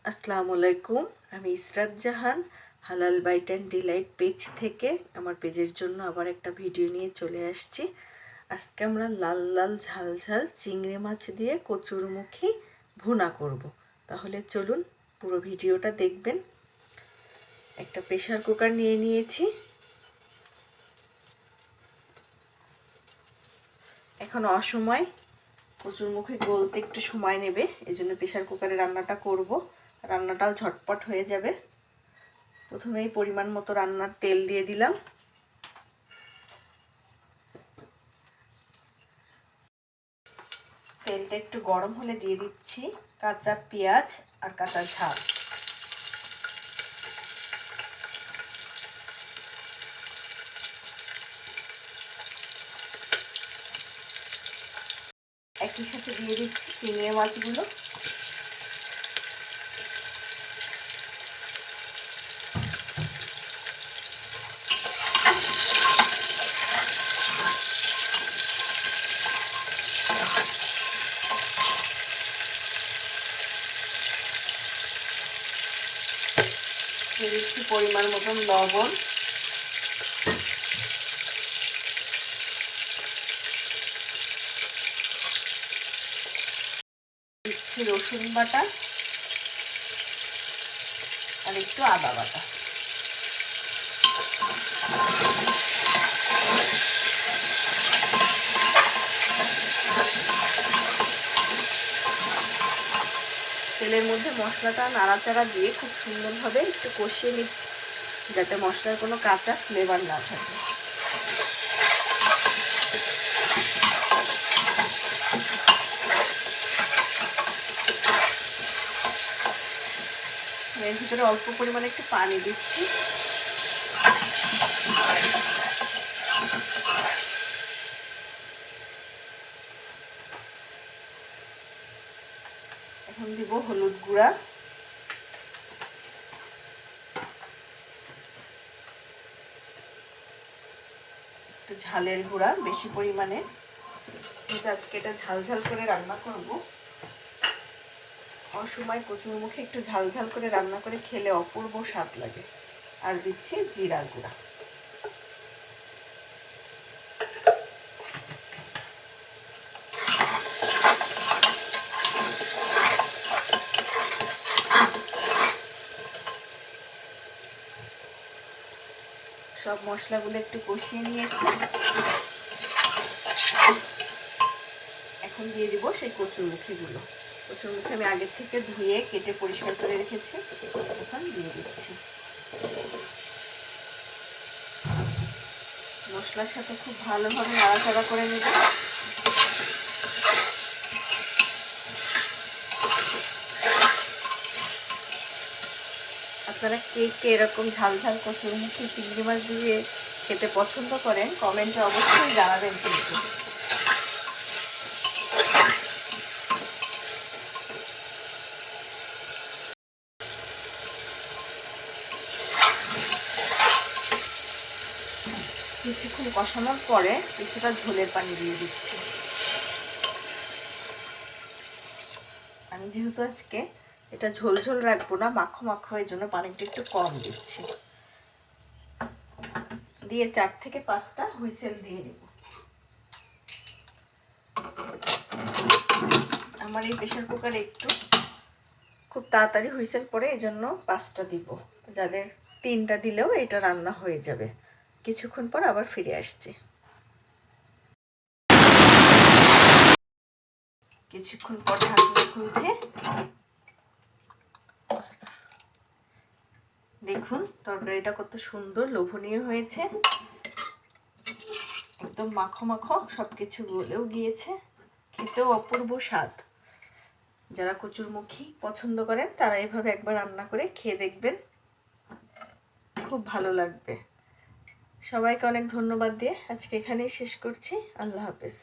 আসসালামু আলাইকুম। আমি ইসরাত জাহান হালাল বাইট অ্যান্ড ডিলাইট পেজ থেকে আমার পেজের জন্য আবার একটা ভিডিও নিয়ে চলে আসছি। আজকে আমরা লাল লাল ঝাল ঝাল চিংড়ি মাছ দিয়ে কচুরমুখী ভুনা করব। তাহলে চলুন পুরো ভিডিওটা দেখবেন। একটা প্রেসার কুকার নিয়ে নিয়েছি। এখন অসময়, কচুরমুখী গলতে একটু সময় নেবে, এজন্য প্রেসার কুকারে রান্নাটা করব। রান্নাটাও ঝটপট হয়ে যাবে। প্রথমেই পরিমাণ মতো রান্নার তেল দিয়ে দিলাম। তেলটা একটু গরম হলে দিয়ে দিচ্ছি কাঁচা পেঁয়াজ আর কাঁচা ঝাল। একই সাথে দিয়ে দিচ্ছি চিংড়ি মাছগুলো। দিয়ে দিচ্ছি পরিমাণ মতন লবণ। দিচ্ছি রসুন বাটা আর একটু আদা বাটা। তেলের মধ্যে মশলাটা নাড়াচাড়া দিয়ে খুব সুন্দরভাবে একটু কষিয়ে নিচ্ছি, যাতে মশলার কোনো কাঁচা ফ্লেভার না থাকে। এর ভিতরে অল্প পরিমাণে একটু পানি দিচ্ছি। এখন দিব হলুদ গুঁড়া, একটু ঝালের গুঁড়া বেশি পরিমাণে, আজকে এটা ঝাল ঝাল করে রান্না করব। অসময় কচুরমুখী একটু ঝাল ঝাল করে রান্না করে খেলে অপূর্ব স্বাদ লাগে। আর দিচ্ছি জিরা গুঁড়া। সব মশলাগুলো একটু কষিয়ে নিয়েছি। এখন দিয়ে দিব সেই কচুরমুখীগুলো। কচুরমুখী আমি আগের থেকে ধুয়ে কেটে পরিষ্কার করে রেখেছি। এখন দিয়ে দিচ্ছি। মশলার সাথে খুব ভালোভাবে নাড়াচাড়া করে নেব। আপনারা কে কে এরকম ঝাল ঝাল কচুরমুখী চিংড়ি মাছ দিয়ে খেতে পছন্দ করেন কমেন্টে অবশ্যই জানাবেন কিন্তু। কিছুক্ষণ কষানোর পরে কিছুটা ঝোলের পানি দিয়ে দিচ্ছি। আমি যেহেতু আজকে এটা ঝোল ঝোল রাখবো না, মাখো মাখো, এর জন্য পানিটা একটু কম দিচ্ছি। দিয়ে 4 থেকে 5টা হুইসেল দিয়ে দেব। আমার এই প্রেসার কুকারে একটু খুব তাড়াতাড়ি হুইসেল পড়ে, এই জন্য 5টা দিব। যাদের 3টা দিলেও এটা রান্না হয়ে যাবে। কিছুক্ষণ পর আবার ফিরে আসছি। কিছুক্ষণ পর ঢাকনা খুলছে। দেখুন তরকারিটা কত সুন্দর লোভনীয় হয়েছে। একদম মাখো মাখো, সবকিছু গলেও গিয়েছে, খেতেও অপূর্ব স্বাদ। যারা কচুরমুখী পছন্দ করেন তারা এভাবে একবার রান্না করে খেয়ে দেখবেন, খুব ভালো লাগবে। সবাইকে অনেক ধন্যবাদ দিয়ে আজকে এখানেই শেষ করছি। আল্লাহ হাফেজ।